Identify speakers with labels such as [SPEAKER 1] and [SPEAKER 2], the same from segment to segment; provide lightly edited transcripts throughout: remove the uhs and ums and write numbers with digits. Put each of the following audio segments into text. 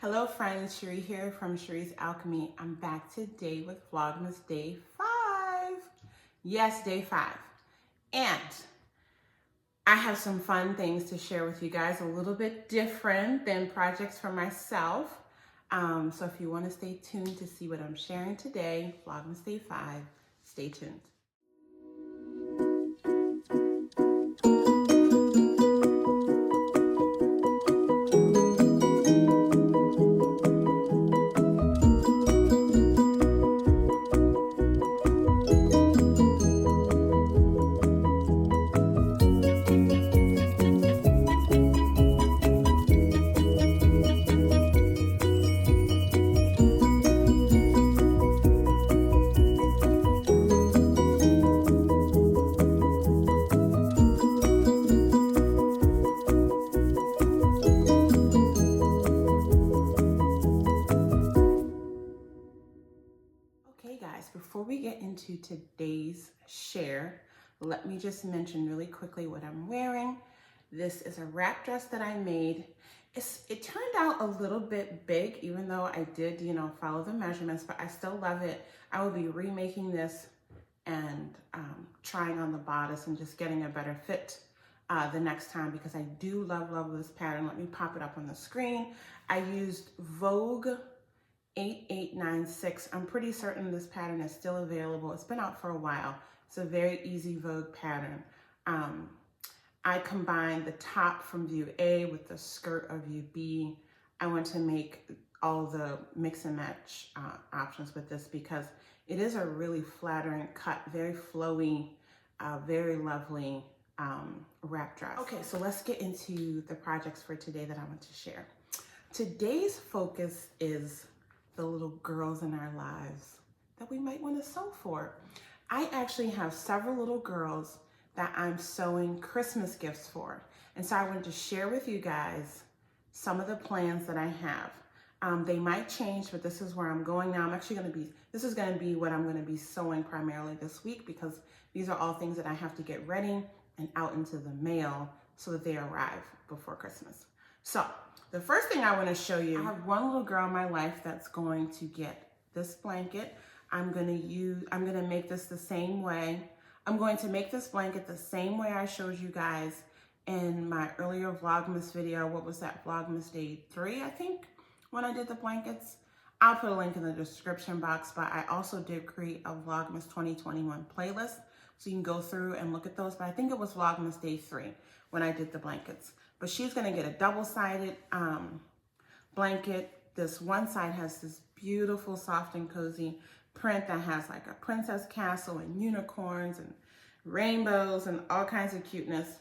[SPEAKER 1] Hello friends, Cherie here from Cherie's Alchemy. I'm back today with Vlogmas Day 5. Yes, Day 5. And I have some fun things to share with you guys, a little bit different than projects for myself. So if you want to stay tuned to see what I'm sharing today, Vlogmas Day 5, stay tuned. Okay guys, before we get into today's share, let me just mention really quickly what I'm wearing. This is a wrap dress that I made. It turned out a little bit big, even though I did, follow the measurements, but I still love it. I will be remaking this and trying on the bodice and just getting a better fit the next time, because I do love this pattern. Let me pop it up on the screen. I used Vogue 8896. I'm pretty certain this pattern is still available. It's been out for a while. It's a very easy Vogue pattern. I combined the top from view A with the skirt of view B. I want to make all the mix and match options with this because it is a really flattering cut, very flowy, very lovely wrap dress. Okay, so let's get into the projects for today that I want to share. Today's focus is the little girls in our lives that we might want to sew for. I actually have several little girls that I'm sewing Christmas gifts for. And so I wanted to share with you guys some of the plans that I have. They might change, but this is where I'm going now. This is gonna be what I'm gonna be sewing primarily this week, because these are all things that I have to get ready and out into the mail so that they arrive before Christmas. So the first thing I want to show you, I have one little girl in my life that's going to get this blanket. I'm going to make this the same way. I'm going to make this blanket the same way I showed you guys in my earlier Vlogmas video. What was that? Vlogmas Day 3, I think, when I did the blankets. I'll put a link in the description box, but I also did create a Vlogmas 2021 playlist, so you can go through and look at those. But I think it was Vlogmas Day 3 when I did the blankets. But she's gonna get a double-sided blanket. This one side has this beautiful, soft and cozy print that has like a princess castle and unicorns and rainbows and all kinds of cuteness.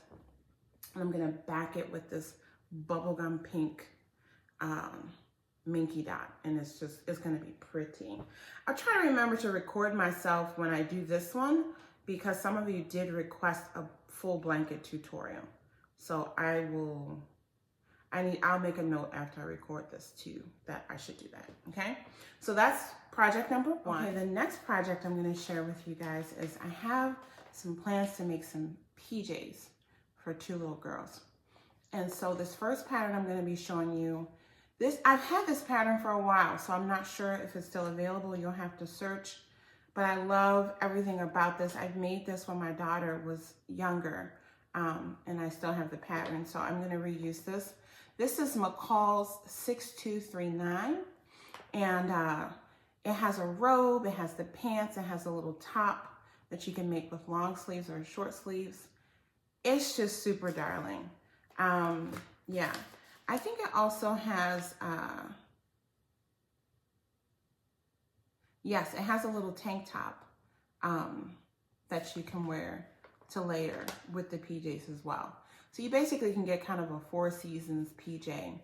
[SPEAKER 1] And I'm gonna back it with this bubblegum pink minky dot, and it's gonna be pretty. I'll try to remember to record myself when I do this one, because some of you did request a full blanket tutorial. So I'll make a note after I record this too, that I should do that, okay? So that's project number 1. Okay, the next project I'm gonna share with you guys is I have some plans to make some PJs for 2 little girls. And so this first pattern I'm gonna be showing you, I've had this pattern for a while, so I'm not sure if it's still available. You'll have to search, but I love everything about this. I've made this when my daughter was younger. And I still have the pattern, so I'm gonna reuse this. This is McCall's 6239, and it has a robe, it has the pants, it has a little top that you can make with long sleeves or short sleeves. It's just super darling. Yeah, I think it also has, yes, it has a little tank top that you can wear to layer with the PJs as well. So you basically can get kind of a 4 seasons PJ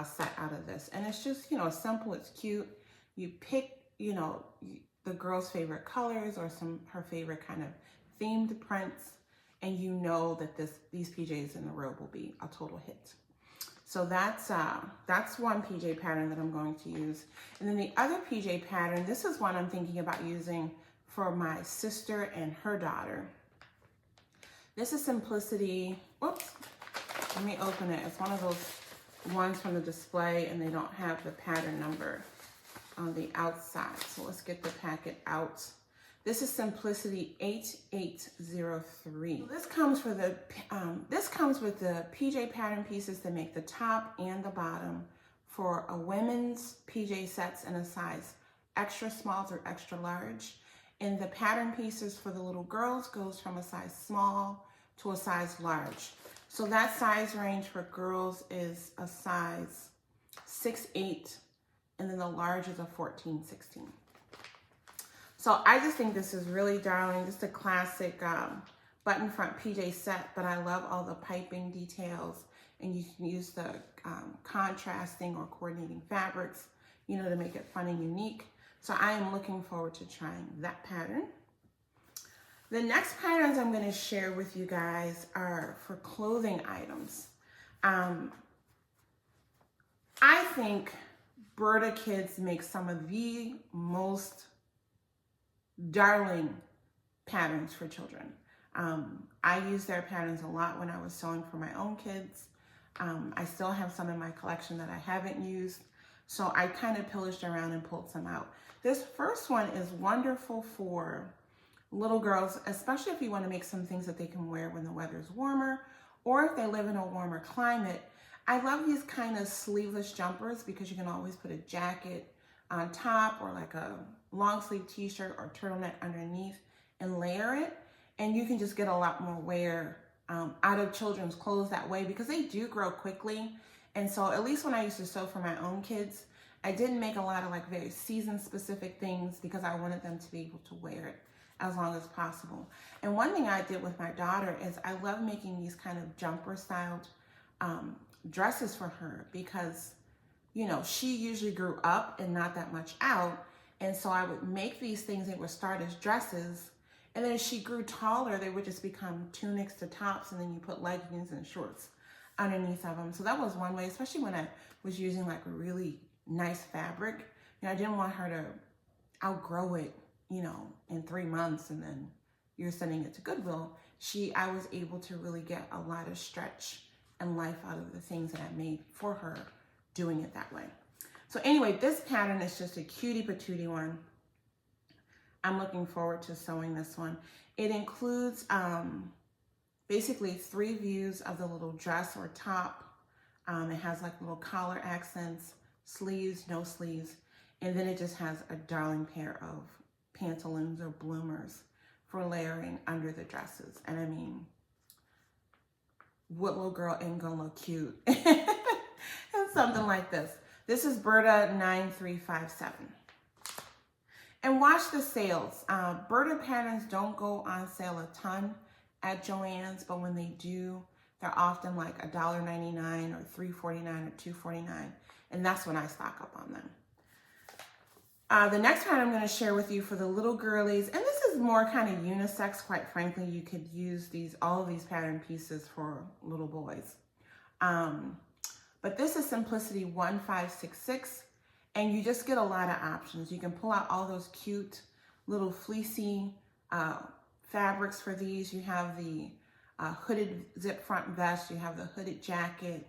[SPEAKER 1] set out of this. And it's just, simple, it's cute. You pick, the girl's favorite colors or her favorite kind of themed prints, and you know that these PJs in the robe will be a total hit. So that's one PJ pattern that I'm going to use. And then the other PJ pattern, this is one I'm thinking about using for my sister and her daughter. This is Simplicity. Whoops, let me open it. It's one of those ones from the display and they don't have the pattern number on the outside. So let's get the packet out. This is Simplicity 8803. This comes with the PJ pattern pieces that make the top and the bottom for a women's PJ sets in a size extra small through extra large. And the pattern pieces for the little girls goes from a size small to a size large. So that size range for girls is a size 6'8", and then the large is a 14-16. So I just think this is really darling. Just a classic button front PJ set, but I love all the piping details, and you can use the contrasting or coordinating fabrics, you know, to make it fun and unique. So I am looking forward to trying that pattern. The next patterns I'm going to share with you guys are for clothing items. I think Burda Kids make some of the most darling patterns for children. I used their patterns a lot when I was sewing for my own kids. I still have some in my collection that I haven't used, so I kind of pillaged around and pulled some out. This first one is wonderful for little girls, especially if you want to make some things that they can wear when the weather is warmer, or if they live in a warmer climate. I love these kind of sleeveless jumpers because you can always put a jacket on top or like a long sleeve t-shirt or turtleneck underneath and layer it. And you can just get a lot more wear out of children's clothes that way, because they do grow quickly. And so at least when I used to sew for my own kids, I didn't make a lot of like very season specific things because I wanted them to be able to wear it as long as possible. And one thing I did with my daughter is I love making these kind of jumper styled dresses for her, because, you know, she usually grew up and not that much out. And so I would make these things, they would start as dresses, and then as she grew taller, they would just become tunics to tops, and then you put leggings and shorts underneath of them. So that was one way, especially when I was using like a really nice fabric. You know, I didn't want her to outgrow it, you know, in 3 months and then you're sending it to Goodwill. I was able to really get a lot of stretch and life out of the things that I made for her doing it that way. So anyway, this pattern is just a cutie patootie one. I'm looking forward to sewing this one. It includes basically 3 views of the little dress or top. It has like little collar accents, sleeves, no sleeves, and then it just has a darling pair of pantaloons or bloomers for layering under the dresses. And I mean, what little girl ain't gonna look cute? And something like this. This is Burda 9357. And watch the sales. Burda patterns don't go on sale a ton at Joann's, but when they do, they're often like $1.99 or $3.49 or $2.49, and that's when I stock up on them. The next pattern I'm going to share with you for the little girlies, and this is more kind of unisex, quite frankly. You could use all of these pattern pieces for little boys. But this is Simplicity 1566, and you just get a lot of options. You can pull out all those cute little fleecy fabrics for these. You have the hooded zip front vest, you have the hooded jacket,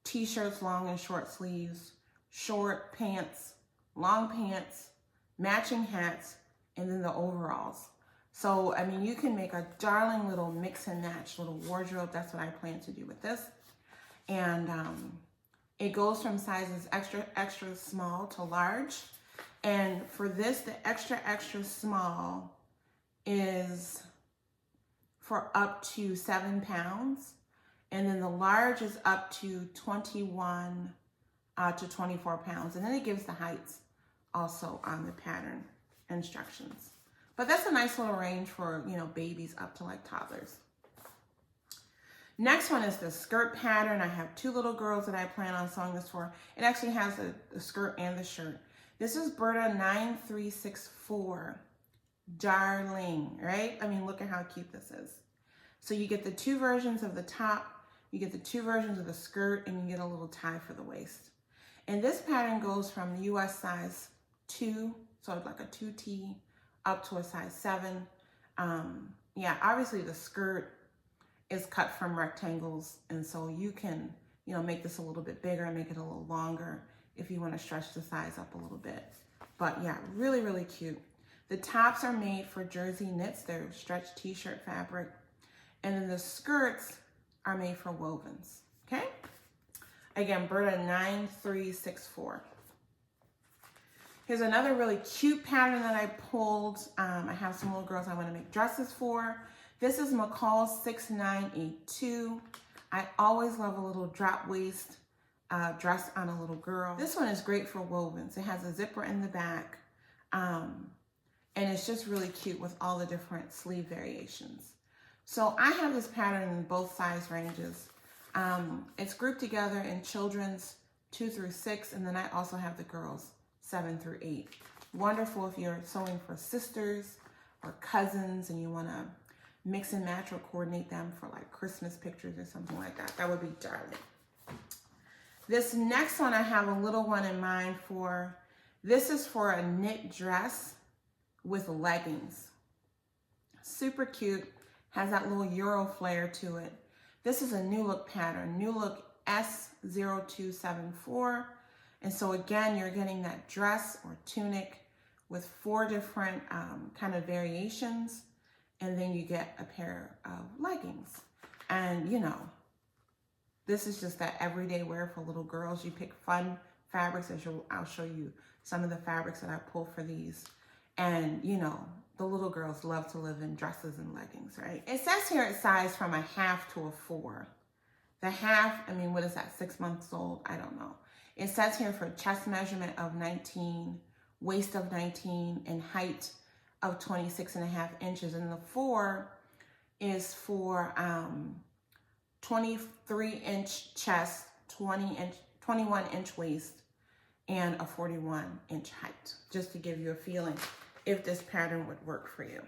[SPEAKER 1] t-shirts, long and short sleeves, short pants, long pants, matching hats, and then the overalls. So, I mean, you can make a darling little mix and match little wardrobe. That's what I plan to do with this. And it goes from sizes extra, extra small to large. And for this, the extra, extra small is for up to 7 pounds. And then the large is up to 21 to 24 pounds. And then it gives the heights also on the pattern instructions. But that's a nice little range for, you know, babies up to like toddlers. Next one is the skirt pattern. I have 2 little girls that I plan on sewing this for. It actually has the skirt and the shirt. This is Burda 9364. Darling, right? I mean, look at how cute this is. So you get the 2 versions of the top, you get the 2 versions of the skirt, and you get a little tie for the waist. And this pattern goes from US size 2, so like a 2T, up to a size 7. Yeah, obviously the skirt is cut from rectangles, and so you can you know, make this a little bit bigger and make it a little longer if you want to stretch the size up a little bit. But yeah, really, really cute. The tops are made for jersey knits. They're stretch t-shirt fabric. And then the skirts are made for wovens, okay? Again, Burda 9364. Here's another really cute pattern that I pulled. I have some little girls I want to make dresses for. This is McCall 6982. I always love a little drop waist dress on a little girl. This one is great for wovens. It has a zipper in the back. And it's just really cute with all the different sleeve variations. So I have this pattern in both size ranges. It's grouped together in children's 2 through 6, and then I also have the girls 7 through 8. Wonderful if you're sewing for sisters or cousins and you want to mix and match or coordinate them for like Christmas pictures or something like that. That would be darling. This next one I have a little one in mind for. This is for a knit dress with leggings. Super cute. Has that little Euro flare to it. This is a New Look pattern. New Look S0274. And so again, you're getting that dress or tunic with 4 different kind of variations. And then you get a pair of leggings. And you know, this is just that everyday wear for little girls. You pick fun fabrics. I'll show you some of the fabrics that I pull for these. And you know, the little girls love to live in dresses and leggings, right? It says here it's sized from a half to a 4. The half, I mean, what is that, 6 months old? I don't know. It says here for chest measurement of 19, waist of 19, and height of 26.5 inches. And the 4 is for 23-inch chest, 21-inch waist, and a 41-inch height, just to give you a feeling if this pattern would work for you.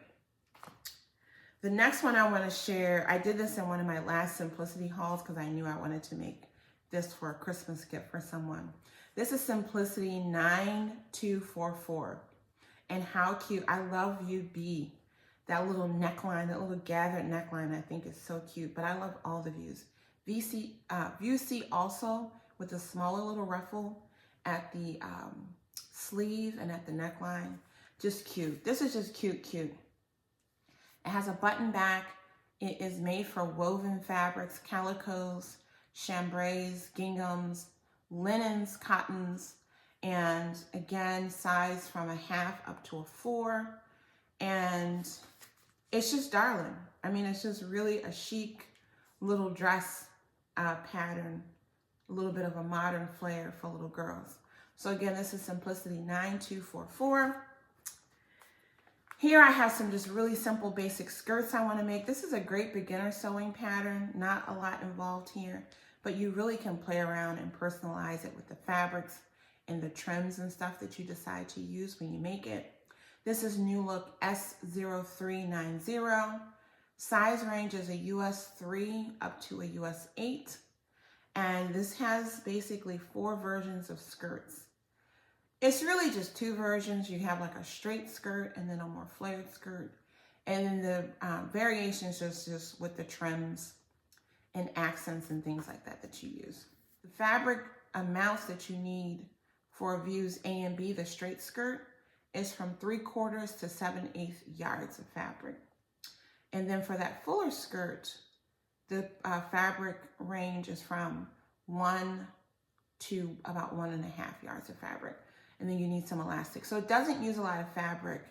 [SPEAKER 1] The next one I want to share, I did this in one of my last Simplicity hauls because I knew I wanted to make this for a Christmas gift for someone. This is Simplicity 9244. And how cute. I love View B. That little neckline, that little gathered neckline, I think is so cute. But I love all the views. View C also with a smaller little ruffle at the sleeve and at the neckline. Just cute. This is just cute, cute. It has a button back. It is made for woven fabrics, calicos, chambrays, ginghams, linens, cottons, and again, size from a half up to a 4. And it's just darling. I mean, it's just really a chic little dress pattern, a little bit of a modern flair for little girls. So again, this is Simplicity 9244. Here I have some just really simple basic skirts I want to make. This is a great beginner sewing pattern, not a lot involved here, but you really can play around and personalize it with the fabrics and the trims and stuff that you decide to use when you make it. This is New Look S0390. Size range is a US 3 up to a US 8. And this has basically 4 versions of skirts. It's really just 2 versions. You have like a straight skirt and then a more flared skirt. And then the variations just with the trims and accents and things like that that you use. The fabric amounts that you need for views A and B, the straight skirt, is from 3/4 to 7/8 yards of fabric. And then for that fuller skirt, the fabric range is from 1 to about 1.5 yards of fabric. And then you need some elastic. So it doesn't use a lot of fabric.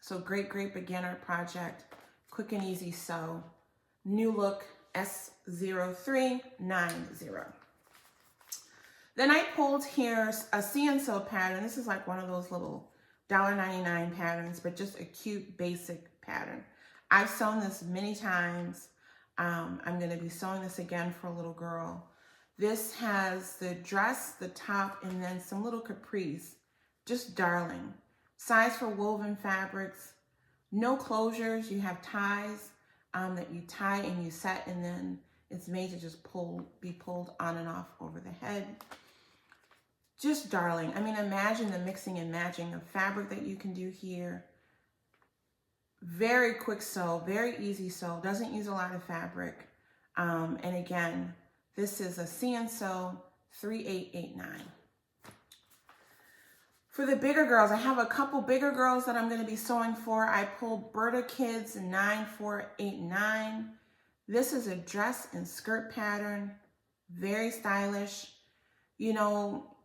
[SPEAKER 1] So great, great beginner project. Quick and easy sew. New Look S0390. Then I pulled here a See and Sew pattern. This is like one of those little $1.99 patterns, but just a cute basic pattern. I've sewn this many times. I'm going to be sewing this again for a little girl. This has the dress, the top, and then some little capris. Just darling. Size for woven fabrics. No closures. You have ties that you tie and you set, and then it's made to just be pulled on and off over the head. Just darling. I mean, imagine the mixing and matching of fabric that you can do here. Very quick sew, very easy sew. Doesn't use a lot of fabric. And again, This is a C&So 3889. For the bigger girls, I have a couple bigger girls that I'm going to be sewing for. I pulled Burda Kids 9489. This is a dress and skirt pattern, very stylish. You know,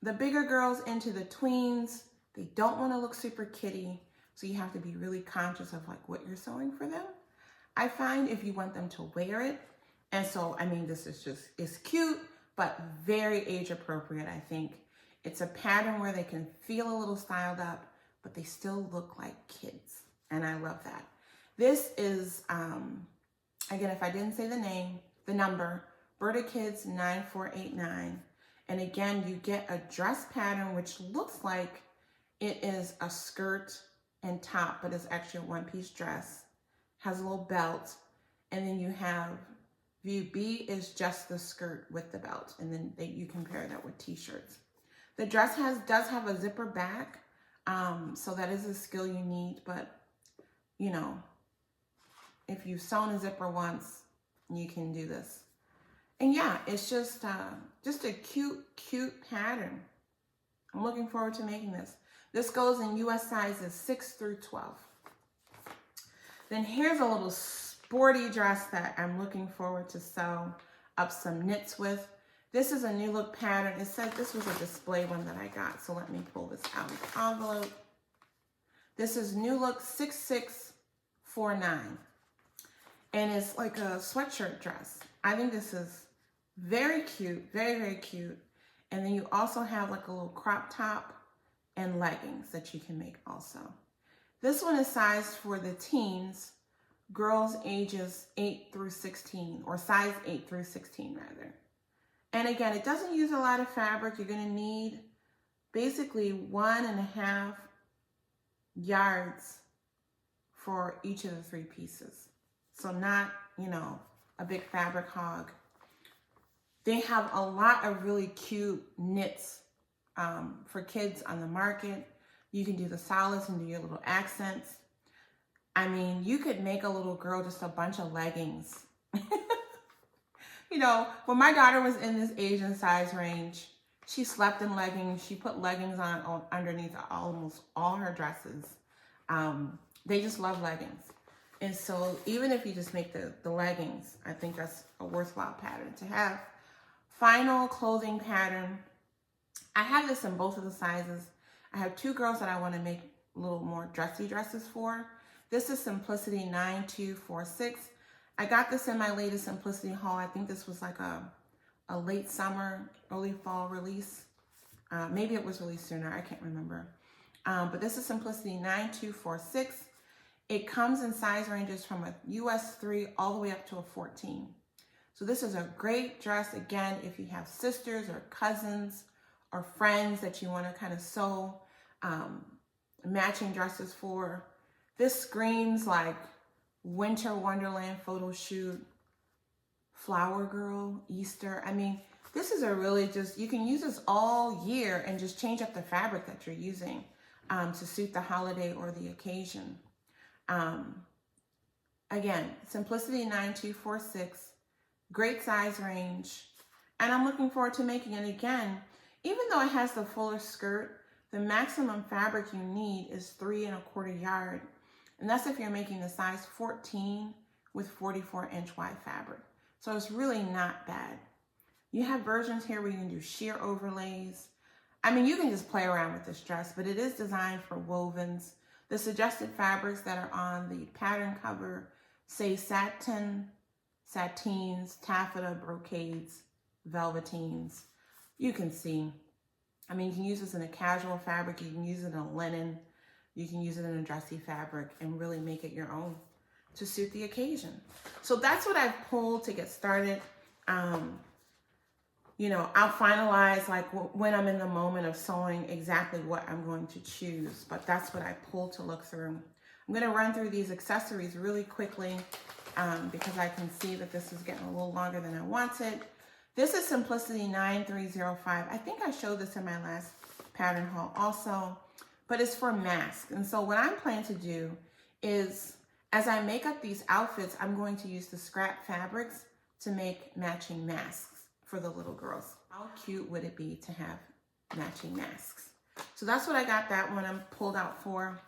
[SPEAKER 1] the bigger girls into the tweens, they don't want to look super kiddie, so you have to be really conscious of like what you're sewing for them. I find if you want them to wear it, and so, I mean, this is just, it's cute, but very age appropriate, I think. It's a pattern where they can feel a little styled up, but they still look like kids, and I love that. This is, again, if I didn't say the name, the number, Burda Kids 9489. And again, you get a dress pattern, which looks like it is a skirt and top, but it's actually a one-piece dress. Has a little belt. And then you have view B is just the skirt with the belt. And then you can pair that with t-shirts. The dress does have a zipper back. So that is a skill you need, but you know, if you've sewn a zipper once, you can do this. And yeah, it's just a cute pattern. I'm looking forward to making this. This goes in US sizes 6 through 12. Then here's a little sporty dress that I'm looking forward to sew up some knits with. This is a new look pattern. It says this was a display one that I got, so let me pull this out of the envelope. This is new look 6649. And it's like a sweatshirt dress. I think this is very cute, very, very cute. And then you also have like a little crop top and leggings that you can make also. This one is sized for the teens, girls ages 8 through 16, or size 8 through 16 rather. And again, it doesn't use a lot of fabric. You're gonna need basically 1.5 yards for each of the 3 pieces. So not, you know, a big fabric hog. They have a lot of really cute knits for kids on the market. You can do the solids and do your little accents. I mean, you could make a little girl just a bunch of leggings. You know, when my daughter was in this age and size range, she slept in leggings. She put leggings on underneath almost all her dresses. They just love leggings. And so even if you just make the leggings, I think that's a worthwhile pattern to have. Final clothing pattern. I have this in both of the sizes. I have 2 girls that I want to make a little more dressy dresses for. This is Simplicity 9246. I got this in my latest Simplicity haul. I think this was like a late summer, early fall release. Maybe it was released sooner. I can't remember. But this is Simplicity 9246. It comes in size ranges from a US 3 all the way up to a 14. So this is a great dress, again, if you have sisters or cousins or friends that you want to kind of sew matching dresses for. This screams like Winter Wonderland photo shoot, Flower Girl, Easter. I mean, this is a really just, you can use this all year and just change up the fabric that you're using to suit the holiday or the occasion. Again, Simplicity 9246, great size range, and I'm looking forward to making it again. Even though it has the fuller skirt, the maximum fabric you need is 3 1/4 yard, and that's if you're making the size 14 with 44-inch wide fabric. So it's really not bad. You have versions here where you can do sheer overlays. I mean, you can just play around with this dress, but it is designed for wovens. The suggested fabrics that are on the pattern cover say satin, satines, taffeta, brocades, velveteens. You can see. I mean, you can use this in a casual fabric. You can use it in a linen. You can use it in a dressy fabric and really make it your own to suit the occasion. So that's what I've pulled to get started. You know, I'll finalize like when I'm in the moment of sewing exactly what I'm going to choose, but that's what I pulled to look through. I'm gonna run through these accessories really quickly because I can see that this is getting a little longer than I wanted. This is Simplicity 9305. I think I showed this in my last pattern haul also, but it's for masks. And so what I'm planning to do is, as I make up these outfits, I'm going to use the scrap fabrics to make matching masks. for the little girls. How cute would it be to have matching masks? So that's what I got that one I'm pulled out for.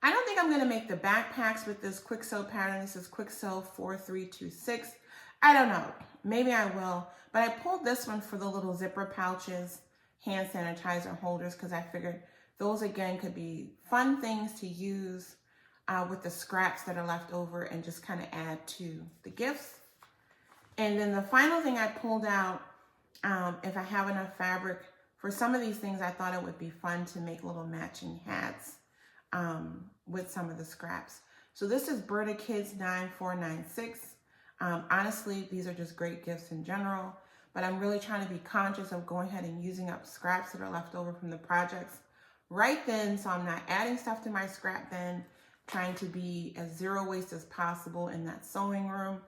[SPEAKER 1] I don't think I'm going to make the backpacks with this quick sew pattern. This is quick sew 4326. I don't know. Maybe I will. But I pulled this one for the little zipper pouches, hand sanitizer holders, because I figured those, again, could be fun things to use with the scraps that are left over and just kind of add to the gifts. And then the final thing I pulled out, if I have enough fabric, for some of these things, I thought it would be fun to make little matching hats with some of the scraps. So this is Burda Kids 9496. Honestly, these are just great gifts in general, but I'm really trying to be conscious of going ahead and using up scraps that are left over from the projects right then, so I'm not adding stuff to my scrap bin, trying to be as zero waste as possible in that sewing room,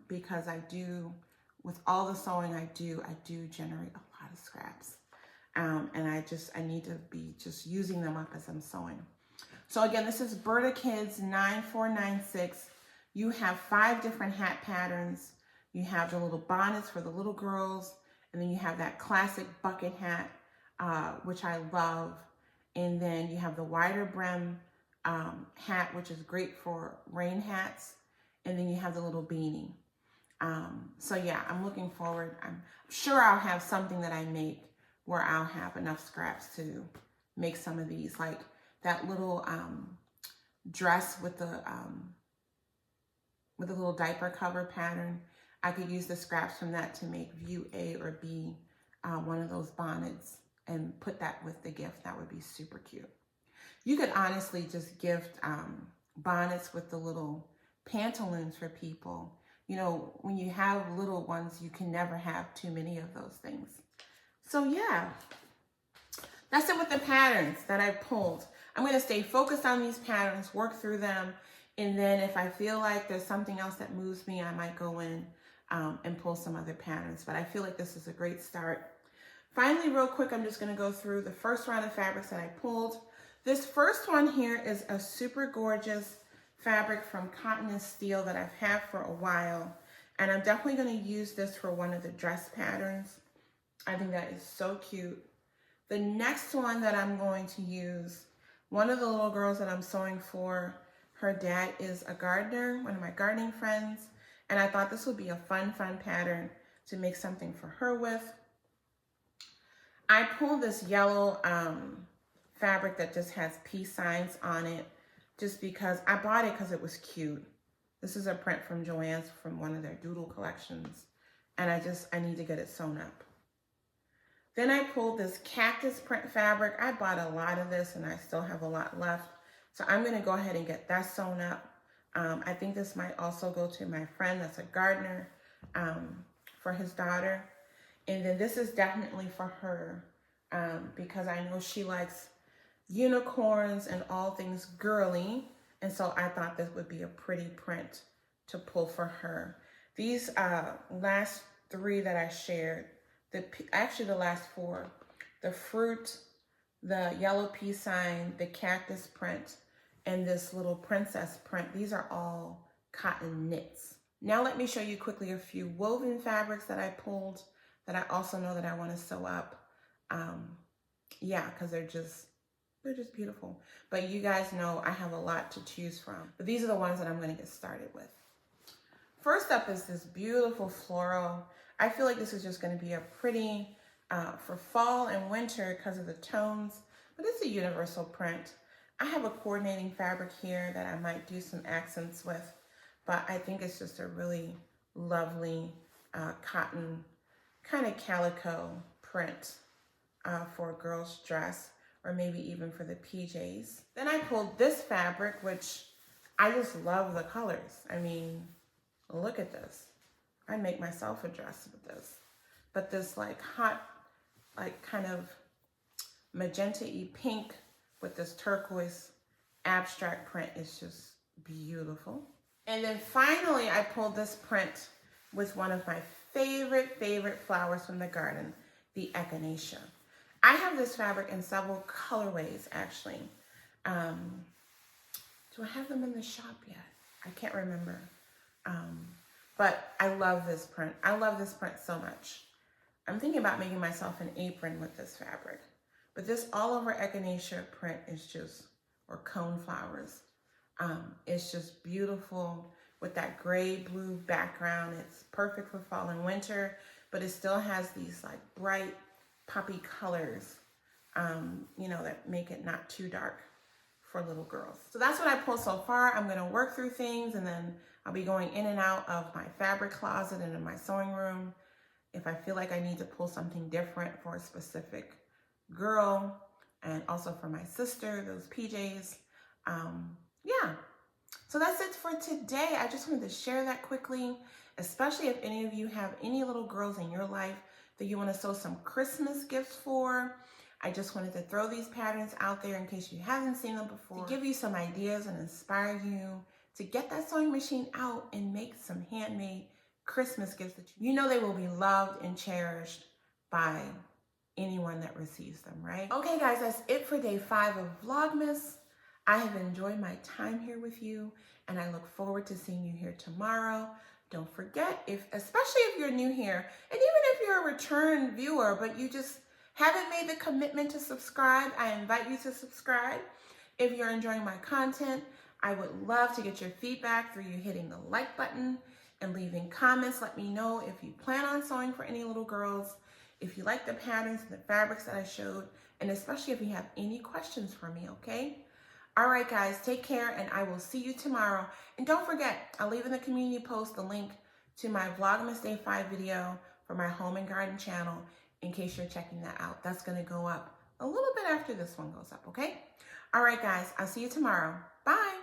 [SPEAKER 1] because I do, with all the sewing I do generate a lot of scraps. And I need to be just using them up as I'm sewing. So again, this is Burda Kids 9496. You have 5 different hat patterns. You have the little bonnets for the little girls, and then you have that classic bucket hat, which I love. And then you have the wider brim hat, which is great for rain hats. And then you have the little beanie. So yeah, I'm looking forward. I'm sure I'll have something that I make where I'll have enough scraps to make some of these, like that little dress with the little diaper cover pattern. I could use the scraps from that to make view A or B, one of those bonnets, and put that with the gift. That would be super cute. You could honestly just gift bonnets with the little pantaloons for people. You know, when you have little ones, you can never have too many of those things. So yeah, that's it with the patterns that I pulled. I'm going to stay focused on these patterns, work through them, and then if I feel like there's something else that moves me, I might go in and pull some other patterns. But I feel like this is a great start. Finally, real quick, I'm just going to go through the first round of fabrics that I pulled. This first one here is a super gorgeous fabric from Cotton and Steel that I've had for a while. And I'm definitely going to use this for one of the dress patterns. I think that is so cute. The next one that I'm going to use, one of the little girls that I'm sewing for, her dad is a gardener, one of my gardening friends. And I thought this would be a fun pattern to make something for her with. I pulled this yellow fabric that just has peace signs on it, just because I bought it because it was cute. This is a print from Joann's from one of their doodle collections. And I need to get it sewn up. Then I pulled this cactus print fabric. I bought a lot of this and I still have a lot left. So I'm gonna go ahead and get that sewn up. I think this might also go to my friend that's a gardener for his daughter. And then this is definitely for her because I know she likes unicorns and all things girly. And so I thought this would be a pretty print to pull for her. These last 3 that I shared, actually the last 4, the fruit, the yellow peace sign, the cactus print, and this little princess print, these are all cotton knits. Now let me show you quickly a few woven fabrics that I pulled that I also know that I want to sew up. Yeah, because they're just beautiful. But you guys know I have a lot to choose from. But these are the ones that I'm going to get started with. First up is this beautiful floral. I feel like this is just going to be a pretty for fall and winter because of the tones, but it's a universal print. I have a coordinating fabric here that I might do some accents with, but I think it's just a really lovely cotton kind of calico print for a girl's dress, or maybe even for the PJs. Then I pulled this fabric, which I just love the colors. I mean, look at this. I'd make myself a dress with this. But this like hot, like kind of magenta-y pink with this turquoise abstract print is just beautiful. And then finally, I pulled this print with one of my favorite flowers from the garden, the echinacea. I have this fabric in several colorways, actually. Do I have them in the shop yet? I can't remember. But I love this print. I love this print so much. I'm thinking about making myself an apron with this fabric. But this all over echinacea print is just, or cone flowers. It's just beautiful with that gray blue background. It's perfect for fall and winter, but it still has these like bright poppy colors, you know, that make it not too dark for little girls. So that's what I pulled so far. I'm gonna work through things and then I'll be going in and out of my fabric closet and in my sewing room if I feel like I need to pull something different for a specific girl and also for my sister, those PJs. Yeah, so that's it for today. I just wanted to share that quickly, especially if any of you have any little girls in your life that you want to sew some Christmas gifts for. I just wanted to throw these patterns out there in case you haven't seen them before, to give you some ideas and inspire you to get that sewing machine out and make some handmade Christmas gifts that you know they will be loved and cherished by anyone that receives them, right? Okay guys, that's it for day 5 of Vlogmas. I have enjoyed my time here with you and I look forward to seeing you here tomorrow. Don't forget, especially if you're new here, and even if you're a return viewer, but you just haven't made the commitment to subscribe, I invite you to subscribe. If you're enjoying my content, I would love to get your feedback through you hitting the like button and leaving comments. Let me know if you plan on sewing for any little girls, if you like the patterns and the fabrics that I showed, and especially if you have any questions for me, okay? All right, guys, take care, and I will see you tomorrow. And don't forget, I'll leave in the community post the link to my Vlogmas Day 5 video for my home and garden channel in case you're checking that out. That's going to go up a little bit after this one goes up, okay? All right, guys, I'll see you tomorrow. Bye.